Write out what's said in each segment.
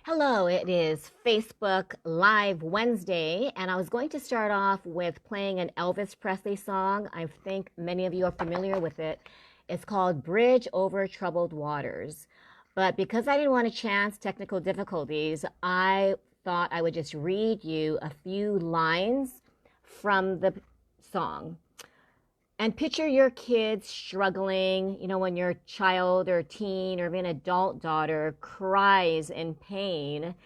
Hello, it is Facebook Live Wednesday, and I was going to start off with playing an Elvis Presley song. I think many of you are familiar with it. It's called Bridge Over Troubled Waters. But because I didn't want to chance technical difficulties, I thought I would just read you a few lines from the song. And picture your kids struggling, when your child or teen or even adult daughter cries in pain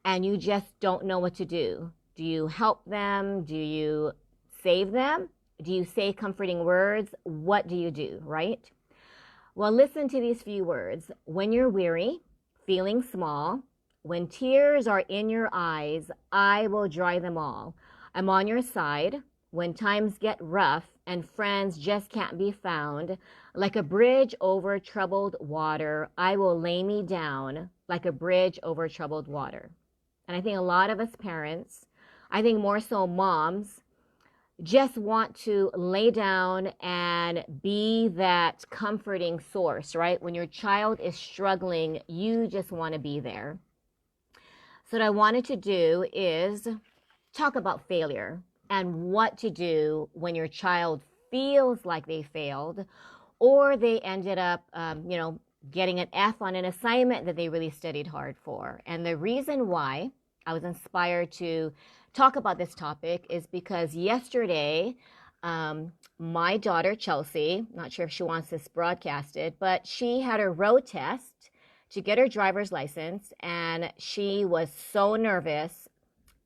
and you just don't know what to do. Do you help them? Do you save them? Do you say comforting words? What do you do, right? Well, listen to these few words. When you're weary, feeling small, when tears are in your eyes, I will dry them all. I'm on your side. When times get rough and friends just can't be found, like a bridge over troubled water, I will lay me down like a bridge over troubled water. And I think a lot of us parents, I think more so moms, just want to lay down and be that comforting source, right? When your child is struggling, you just want to be there. So what I wanted to do is talk about failure and what to do when your child feels like they failed or they ended up, getting an F on an assignment that they really studied hard for. And the reason why I was inspired to talk about this topic is because yesterday, my daughter Chelsea, not sure if she wants this broadcasted, but she had her road test to get her driver's license, and she was so nervous,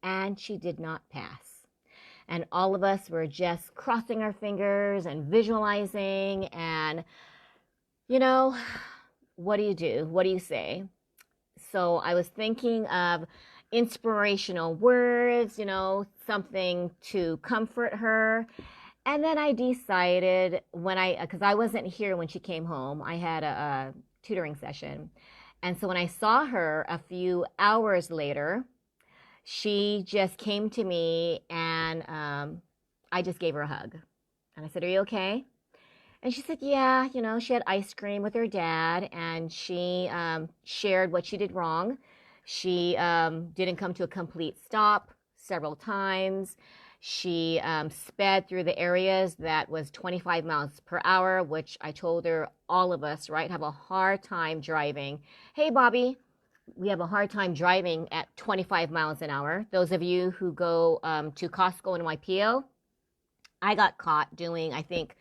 and she did not pass. And all of us were just crossing our fingers and visualizing, and you know, what do you do? What do you say? So I was thinking of inspirational words, something to comfort her. And then I decided because I wasn't here when she came home, I had a tutoring session. And so when I saw her a few hours later, she just came to me and I just gave her a hug. And I said, "Are you okay?" And she said, "Yeah, she had ice cream with her dad and she shared what she did wrong. She didn't come to a complete stop several times. She sped through the areas that was 25 miles per hour, which I told her all of us, right, have a hard time driving. Hey, Bobby, we have a hard time driving at 25 miles an hour. Those of you who go to Costco and YPO, I got caught doing, I think,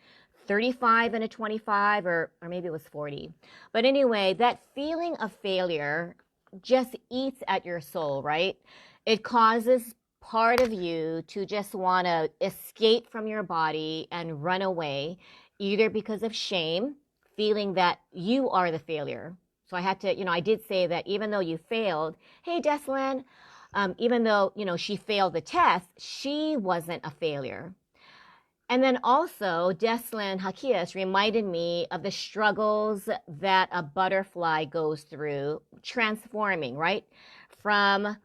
35 and a 25, or maybe it was 40. But anyway, that feeling of failure just eats at your soul, right? It causes part of you to just want to escape from your body and run away, either because of shame, feeling that you are the failure. So I had to, I did say that even though you failed, hey, Deslin, even though, she failed the test, she wasn't a failure. And then also, Deslin Hakias reminded me of the struggles that a butterfly goes through transforming, right? From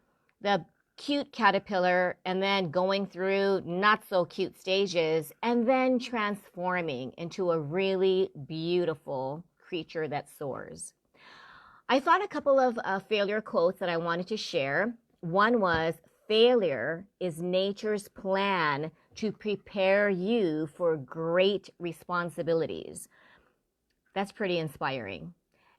the cute caterpillar and then going through not so cute stages and then transforming into a really beautiful creature that soars. I thought a couple of failure quotes that I wanted to share. One was, failure is nature's plan to prepare you for great responsibilities. That's pretty inspiring.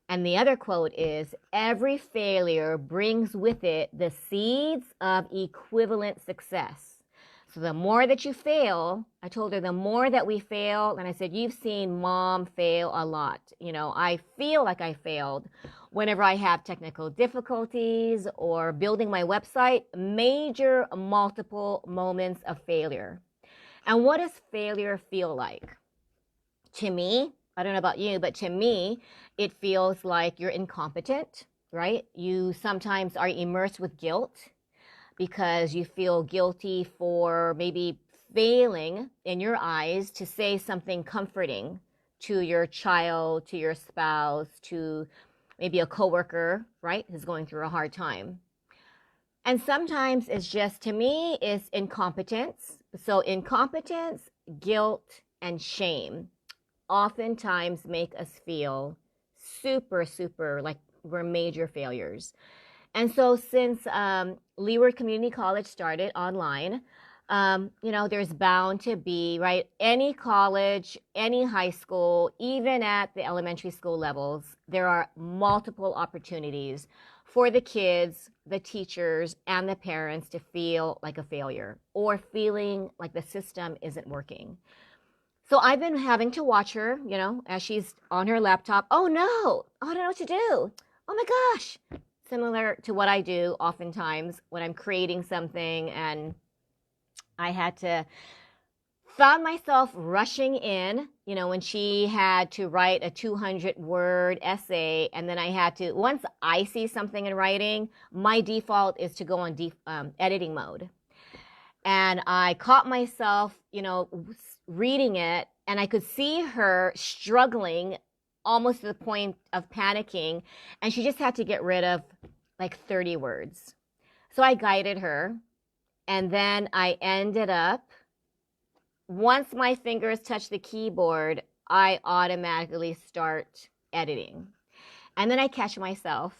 And the other quote is, every failure brings with it the seeds of equivalent success. So the more that you fail, I told her the more that we fail, and I said, you've seen mom fail a lot. I feel like I failed whenever I have technical difficulties or building my website, major multiple moments of failure. And what does failure feel like? To me, I don't know about you, but to me, it feels like you're incompetent, right? You sometimes are immersed with guilt because you feel guilty for maybe failing in your eyes to say something comforting to your child, to your spouse, to maybe a coworker, right, who's going through a hard time. And sometimes it's just, to me, it's incompetence. So incompetence, guilt, and shame oftentimes make us feel super, super like we're major failures. And so since Leeward Community College started online, there's bound to be, right? Any college, any high school, even at the elementary school levels, there are multiple opportunities for the kids, the teachers, and the parents to feel like a failure or feeling like the system isn't working. So I've been having to watch her, as she's on her laptop. Oh no, I don't know what to do. Oh my gosh. Similar to what I do oftentimes when I'm creating something and I had to found myself rushing in, when she had to write a 200-word essay, and then I had to, once I see something in writing, my default is to go on editing mode. And I caught myself, reading it, and I could see her struggling almost to the point of panicking, and she just had to get rid of like 30 words. So I guided her, and then I ended up, once my fingers touch the keyboard, I automatically start editing. And then I catch myself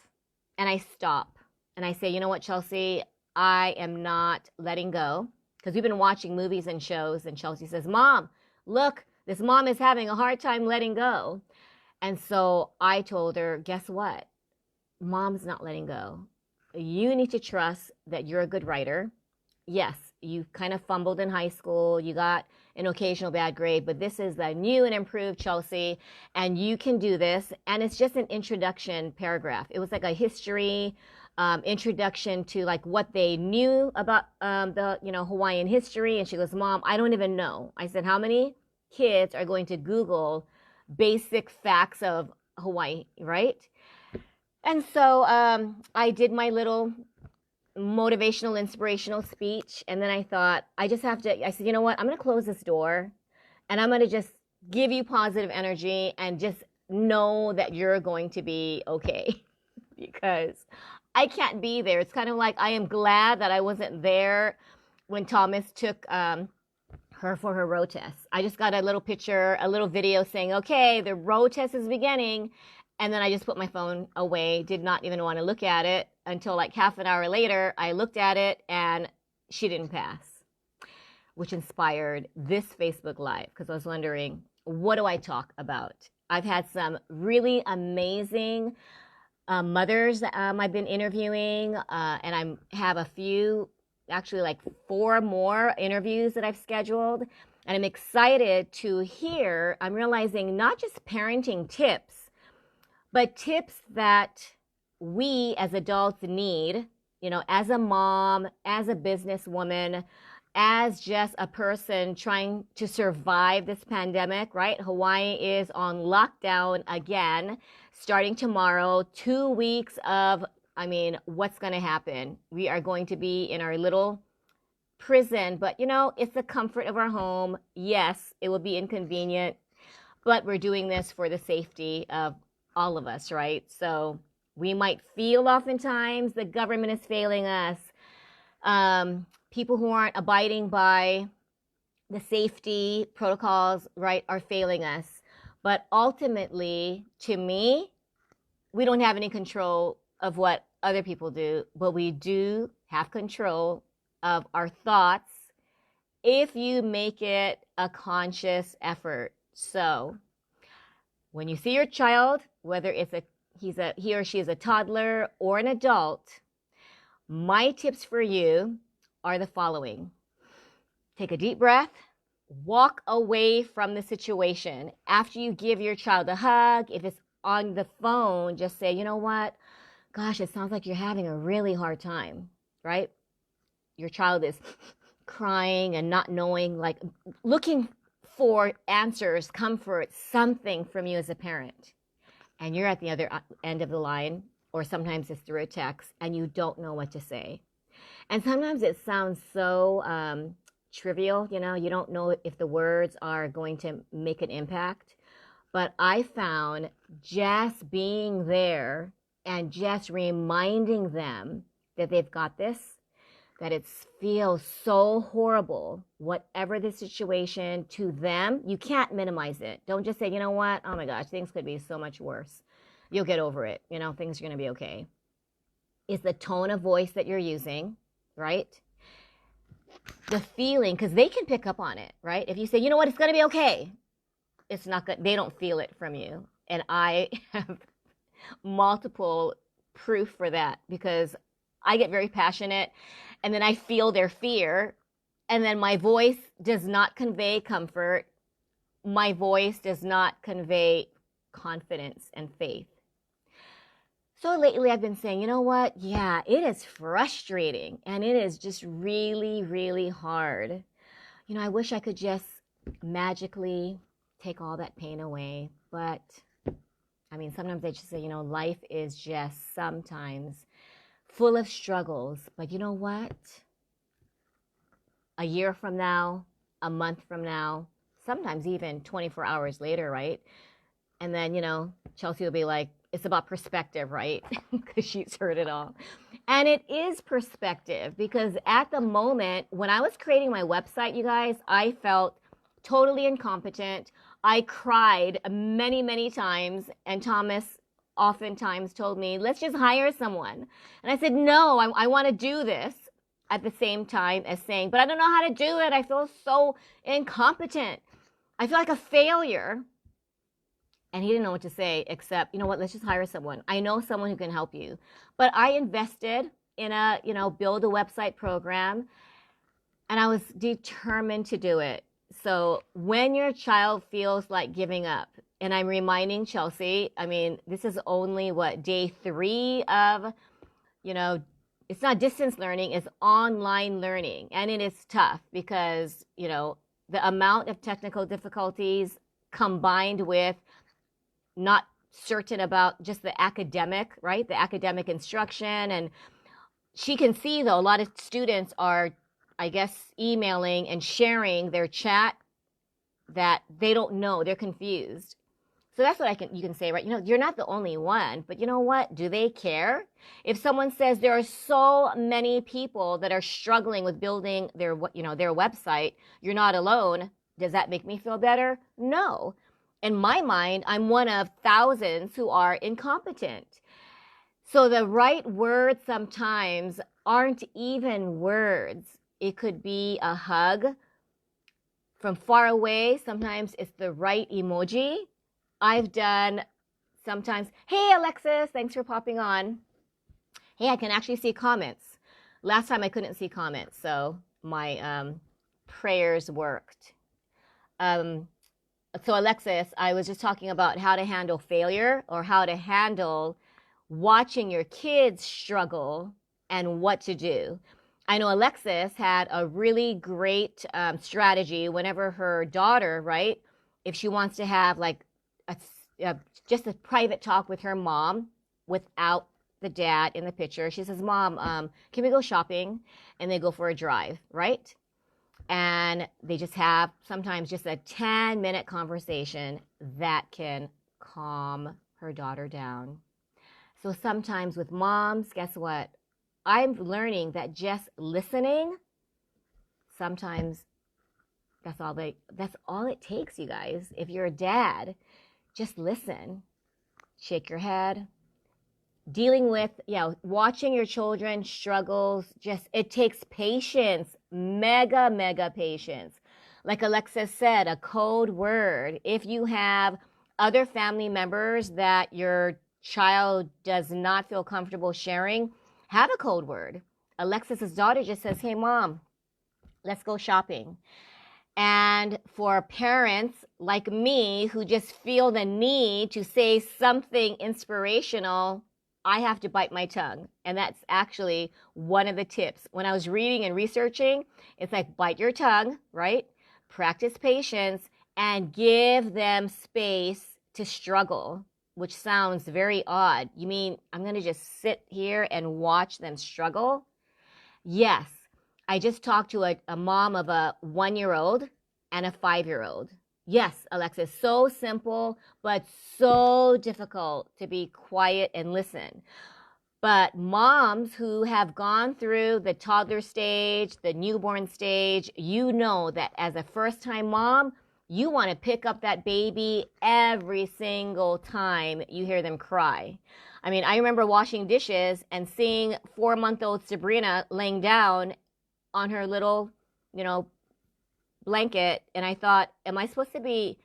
and I stop and I say, you know what, Chelsea, I am not letting go. Because we've been watching movies and shows, and Chelsea says, Mom, look, this mom is having a hard time letting go. And so I told her, guess what? Mom's not letting go. You need to trust that you're a good writer. Yes, you kind of fumbled in high school. You got an occasional bad grade, but this is the new and improved Chelsea, and you can do this. And it's just an introduction paragraph. It was like a history introduction to like what they knew about the Hawaiian history. And she goes, Mom, I don't even know. I said, how many kids are going to Google basic facts of Hawaii, right? And so I did my little motivational, inspirational speech. And then I thought, I said, you know what? I'm going to close this door and I'm going to just give you positive energy and just know that you're going to be okay because I can't be there. It's kind of like I am glad that I wasn't there when Thomas took her for her road test. I just got a little picture, a little video saying, okay, the road test is beginning. And then I just put my phone away, did not even want to look at it until like half an hour later, I looked at it and she didn't pass, which inspired this Facebook Live because I was wondering, what do I talk about? I've had some really amazing mothers I've been interviewing, and I have a few, actually like 4 more interviews that I've scheduled. And I'm excited to hear, I'm realizing not just parenting tips, but tips that we as adults need, as a mom, as a businesswoman, as just a person trying to survive this pandemic, right? Hawaii is on lockdown again, starting tomorrow, 2 weeks of, what's going to happen? We are going to be in our little prison, but it's the comfort of our home. Yes, it will be inconvenient, but we're doing this for the safety of all of us, right? So we might feel oftentimes the government is failing us. People who aren't abiding by the safety protocols, right, are failing us. But ultimately, to me, we don't have any control of what other people do, but we do have control of our thoughts if you make it a conscious effort. So when you see your child, whether it's he or she is a toddler or an adult, my tips for you are the following. Take a deep breath, walk away from the situation. After you give your child a hug, if it's on the phone, just say, you know what? Gosh, it sounds like you're having a really hard time, right? Your child is crying and not knowing, like looking for answers, comfort, something from you as a parent. And you're at the other end of the line, or sometimes it's through a text, and you don't know what to say. And sometimes it sounds so trivial, you don't know if the words are going to make an impact. But I found just being there and just reminding them that they've got this, that it feels so horrible, whatever the situation to them, you can't minimize it. Don't just say, you know what, oh my gosh, things could be so much worse. You'll get over it. Things are going to be okay. is the tone of voice that you're using, right? The feeling, because they can pick up on it, right? If you say, you know what, it's going to be okay, it's not good. They don't feel it from you. And I have multiple proof for that because I get very passionate and then I feel their fear. And then my voice does not convey comfort. My voice does not convey confidence and faith. So lately I've been saying, you know what? Yeah, it is frustrating and it is just really, really hard. You know, I wish I could just magically take all that pain away. But I mean, sometimes they just say, you know, life is just sometimes full of struggles. But you know what? A year from now, a month from now, sometimes even 24 hours later, right? And then, you know, Chelsea will be like, it's about perspective, right? Because she's heard it all. And it is perspective because at the moment, when I was creating my website, you guys, I felt totally incompetent. I cried many, many times. And Thomas oftentimes told me, let's just hire someone. And I said, no, I want to do this at the same time as saying, but I don't know how to do it. I feel so incompetent. I feel like a failure. And he didn't know what to say except, you know what, let's just hire someone. I know someone who can help you. But I invested in a, you know, build a website program and I was determined to do it. So when your child feels like giving up, and I'm reminding Chelsea, I mean, this is only what, day 3 of, you know, it's not distance learning, it's online learning. And it is tough because, you know, the amount of technical difficulties combined with not certain about just the academic, right? The academic instruction. And she can see, though, a lot of students are, I guess, emailing and sharing their chat that they don't know. They're confused. So that's what you can say, right? You know, you're not the only one, but you know what? Do they care? If someone says there are so many people that are struggling with building their, you know, their website, you're not alone. Does that make me feel better? No. In my mind, I'm one of thousands who are incompetent. So the right words sometimes aren't even words. It could be a hug from far away. Sometimes it's the right emoji. I've done sometimes, hey, Alexis, thanks for popping on. Hey, I can actually see comments. Last time I couldn't see comments, so my prayers worked. So Alexis, I was just talking about how to handle failure or how to handle watching your kids struggle and what to do. I know Alexis had a really great strategy whenever her daughter, right, if she wants to have like just a private talk with her mom without the dad in the picture, she says, Mom, can we go shopping? And they go for a drive, right? And they just have sometimes just a 10-minute conversation that can calm her daughter down. So sometimes with moms, guess what? I'm learning that just listening, sometimes that's all it takes, you guys. If you're a dad, just listen, shake your head. Dealing with, watching your children struggles, it takes patience, mega patience. Like Alexis said, a code word. If you have other family members that your child does not feel comfortable sharing, have a code word. Alexis's daughter just says, hey, Mom, let's go shopping. And for parents like me who just feel the need to say something inspirational, I have to bite my tongue. And that's actually one of the tips. When I was reading and researching, it's like bite your tongue, right? Practice patience and give them space to struggle, which sounds very odd. You mean I'm going to just sit here and watch them struggle? Yes. I just talked to a mom of a 1-year-old and a 5-year-old. Yes, Alexis, so simple, but so difficult to be quiet and listen. But moms who have gone through the toddler stage, the newborn stage, you know that as a first-time mom, you want to pick up that baby every single time you hear them cry. I mean, I remember washing dishes and seeing 4-month-old Sabrina laying down on her little, you know, blanket. And I thought, am I supposed to be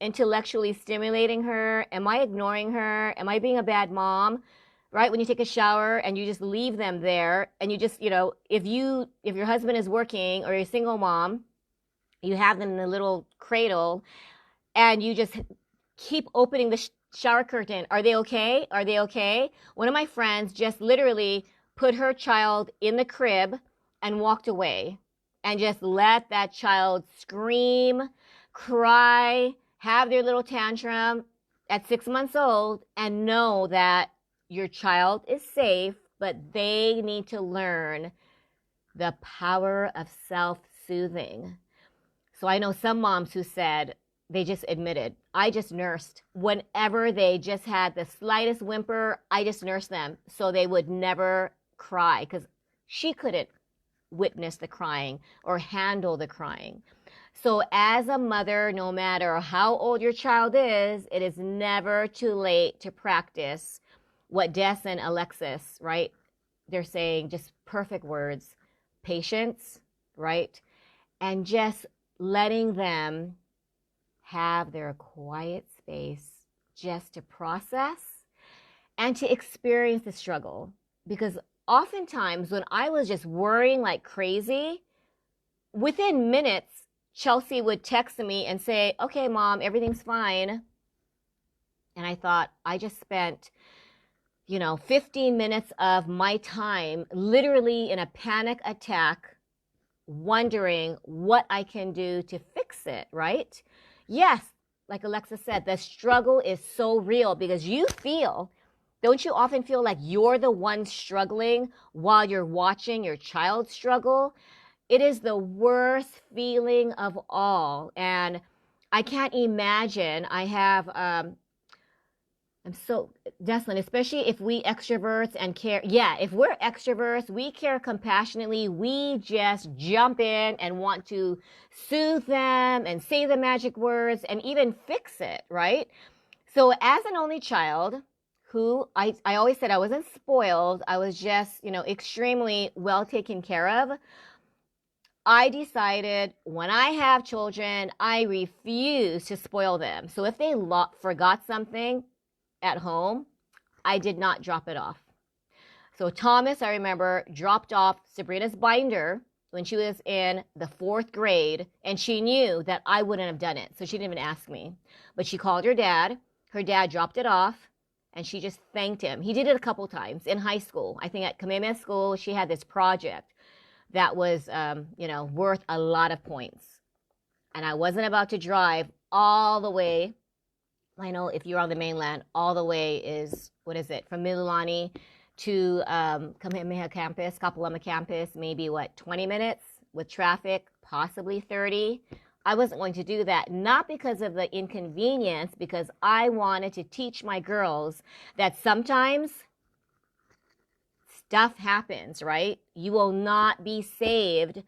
intellectually stimulating her? Am I ignoring her? Am I being a bad mom? Right? When you take a shower and you just leave them there and you just, if your husband is working or you're a single mom, you have them in a little cradle and you just keep opening the shower curtain. Are they okay? Are they okay? One of my friends just literally put her child in the crib and walked away and just let that child scream, cry, have their little tantrum at 6 months old, and know that your child is safe, but they need to learn the power of self-soothing. So I know some moms who said, they just admitted, I just nursed. Whenever they just had the slightest whimper, I just nursed them so they would never cry, because she couldn't witness the crying or handle the crying. So as a mother, no matter how old your child is, it is never too late to practice what Des and Alexis, right? They're saying just perfect words, patience, right? And just letting them have their quiet space just to process and to experience the struggle. Because oftentimes when I was just worrying like crazy, within minutes, Chelsea would text me and say, okay, Mom, everything's fine. And I thought, I just spent 15 minutes of my time literally in a panic attack, wondering what I can do to fix it, right? Yes, like Alexa said, the struggle is so real because don't you often feel like you're the one struggling while you're watching your child struggle? It is the worst feeling of all. And I can't imagine. I'm so, Deslin, especially if we extroverts and care. Yeah, if we're extroverts, we care compassionately. We just jump in and want to soothe them and say the magic words and even fix it, right? So as an only child, who I always said I wasn't spoiled, I was just, extremely well taken care of. I decided when I have children, I refuse to spoil them. So if they forgot something at home, I did not drop it off. So Thomas, I remember, dropped off Sabrina's binder when she was in the 4th grade, and she knew that I wouldn't have done it. So she didn't even ask me. But she called her dad. Her dad dropped it off, and she just thanked him. He did it a couple times in high school. I think at Kamehameha School, she had this project that was, worth a lot of points. And I wasn't about to drive all the way. I know if you're on the mainland, all the way is, from Mililani to Kamehameha campus, Kapalama campus, maybe 20 minutes with traffic, possibly 30. I wasn't going to do that, not because of the inconvenience, because I wanted to teach my girls that sometimes stuff happens, right? You will not be saved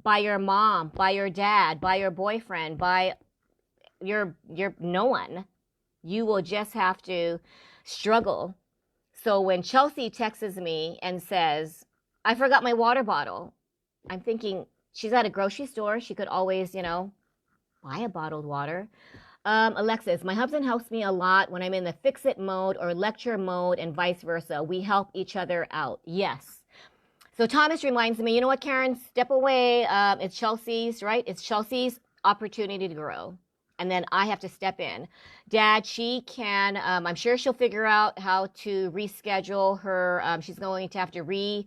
by your mom, by your dad, by your boyfriend, by your no one. You will just have to struggle. So when Chelsea texts me and says, I forgot my water bottle, I'm thinking she's at a grocery store. She could always, buy a bottled water. Alexis, my husband helps me a lot when I'm in the fix-it mode or lecture mode and vice versa. We help each other out. Yes. So Thomas reminds me, you know what, Karen, step away. It's Chelsea's, right? It's Chelsea's opportunity to grow. And then I have to step in. Dad, she can, I'm sure she'll figure out how to reschedule her. She's going to have to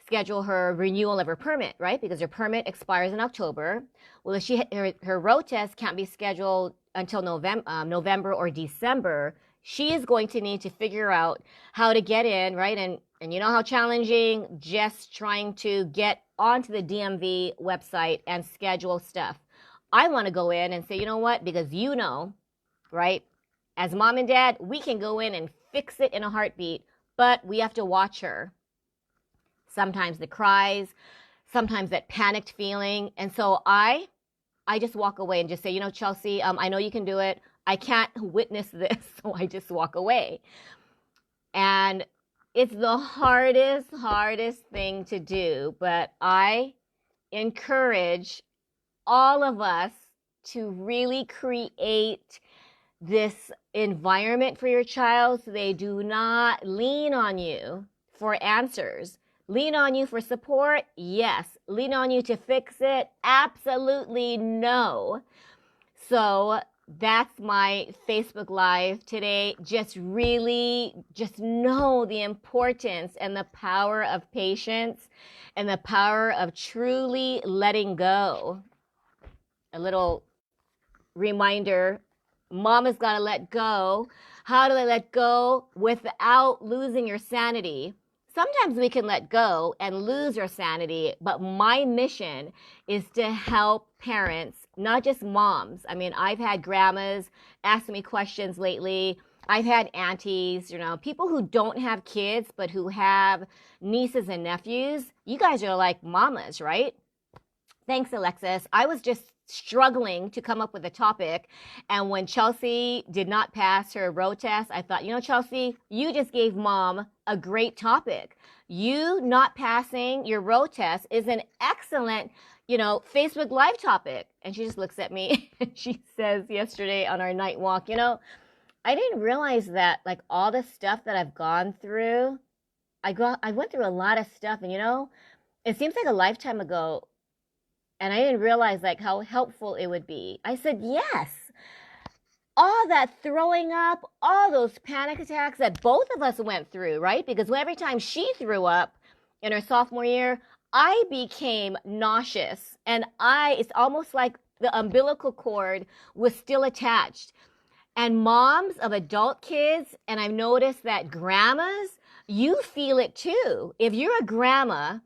schedule her renewal of her permit, right? Because her permit expires in October. Well, if her road test can't be scheduled until November or December, she is going to need to figure out how to get in, right? And you know how challenging just trying to get onto the DMV website and schedule stuff. I want to go in and say, you know what? Because right? As mom and dad, we can go in and fix it in a heartbeat, but we have to watch her. Sometimes the cries, sometimes that panicked feeling. And so I I just walk away and just say, Chelsea, I know you can do it. I can't witness this, so I just walk away. And it's the hardest thing to do, but I encourage all of us to really create this environment for your child so they do not lean on you for answers. Lean on you for support? Yes. Lean on you to fix it? Absolutely no. So that's my Facebook Live today. Just know the importance and the power of patience and the power of truly letting go. A little reminder, mom has got to let go. How do I let go without losing your sanity? Sometimes we can let go and lose our sanity, but my mission is to help parents, not just moms. I mean, I've had grandmas ask me questions lately. I've had aunties, people who don't have kids, but who have nieces and nephews. You guys are like mamas, right? Thanks, Alexis. I was just struggling to come up with a topic. And when Chelsea did not pass her road test, I thought, Chelsea, you just gave mom a great topic. You not passing your road test is an excellent, Facebook Live topic. And she just looks at me and she says yesterday on our night walk, I didn't realize that like all the stuff that I've gone through, I went through a lot of stuff and it seems like a lifetime ago. And I didn't realize like how helpful it would be. I said, yes. All that throwing up, all those panic attacks that both of us went through, right? Because every time she threw up in her sophomore year, I became nauseous. And it's almost like the umbilical cord was still attached. And moms of adult kids, and I've noticed that grandmas, you feel it too. If you're a grandma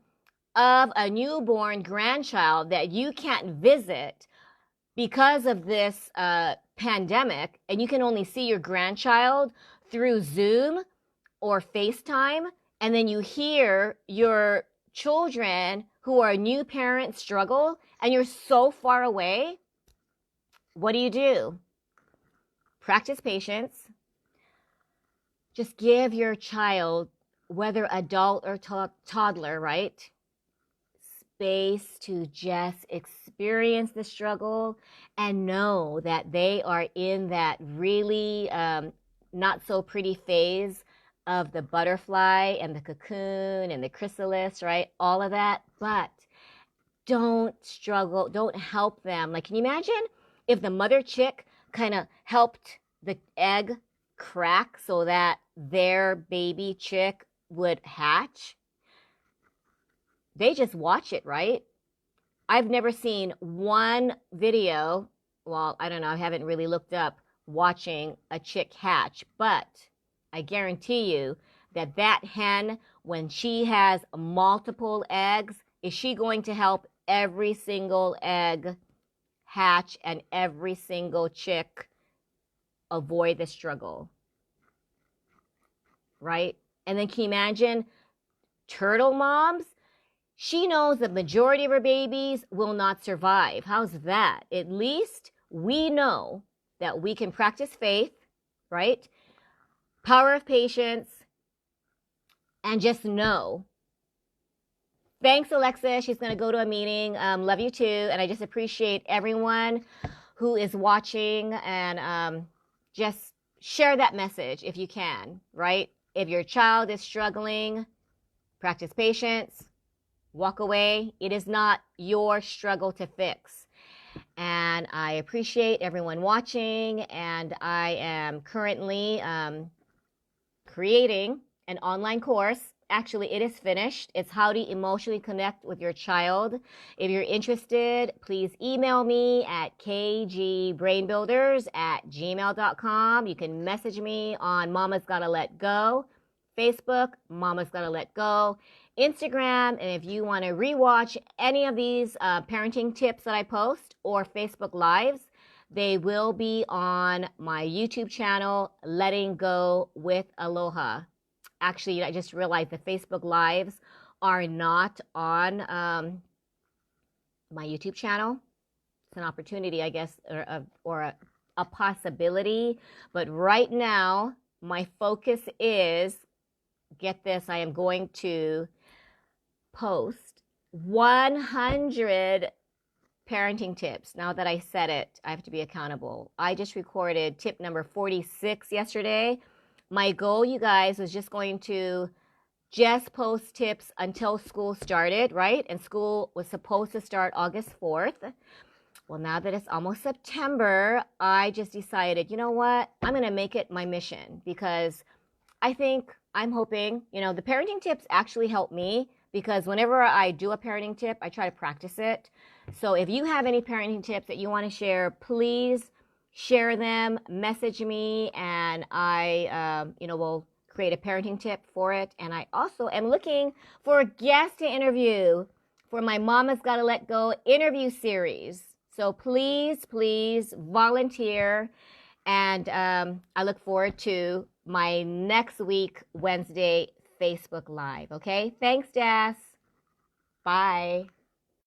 of a newborn grandchild that you can't visit because of this pandemic, and you can only see your grandchild through Zoom or FaceTime, and then you hear your children who are new parents struggle, and you're so far away, what do? Practice patience. Just give your child, whether adult or toddler, right? Space to just experience the struggle and know that they are in that really not so pretty phase of the butterfly and the cocoon and the chrysalis, right? All of that. But don't struggle, don't help them. Like, can you imagine if the mother chick kind of helped the egg crack so that their baby chick would hatch? They just watch it, right? I've never seen one video, well, I don't know, I haven't really looked up watching a chick hatch, but I guarantee you that hen, when she has multiple eggs, is she going to help every single egg hatch and every single chick avoid the struggle, right? And then can you imagine turtle moms? She knows the majority of her babies will not survive. How's that? At least we know that we can practice faith, right? Power of patience, and just know. Thanks, Alexa. She's going to go to a meeting. Love you too. And I just appreciate everyone who is watching, and just share that message if you can, right? If your child is struggling, practice patience. Walk away. It is not your struggle to fix. And I appreciate everyone watching. And I am currently creating an online course. Actually, it is finished. It's how to emotionally connect with your child. If you're interested, please email me at kgbrainbuilders@gmail.com. You can message me on Mama's Gotta Let Go. Facebook, Mama's Gotta Let Go. Instagram, and if you want to rewatch any of these parenting tips that I post or Facebook Lives, they will be on my YouTube channel, Letting Go with Aloha. Actually, I just realized the Facebook Lives are not on my YouTube channel. it's an opportunity, I guess, or a possibility. But right now, my focus is, get this, I am going to post 100 parenting tips. Now that I said it, I have to be accountable. I just recorded tip number 46 yesterday. My goal, you guys, was just going to just post tips until school started, right? And school was supposed to start August 4th. Well, now that it's almost September, I just decided, you know what? I'm going to make it my mission, because I'm hoping, the parenting tips actually help me, because whenever I do a parenting tip, I try to practice it. So if you have any parenting tips that you want to share, please share them, message me, and I, will create a parenting tip for it. And I also am looking for a guest to interview for my Mama's Gotta Let Go interview series. So please, please volunteer. And I look forward to my next week, Wednesday, Facebook Live. Okay? Thanks, Das. Bye.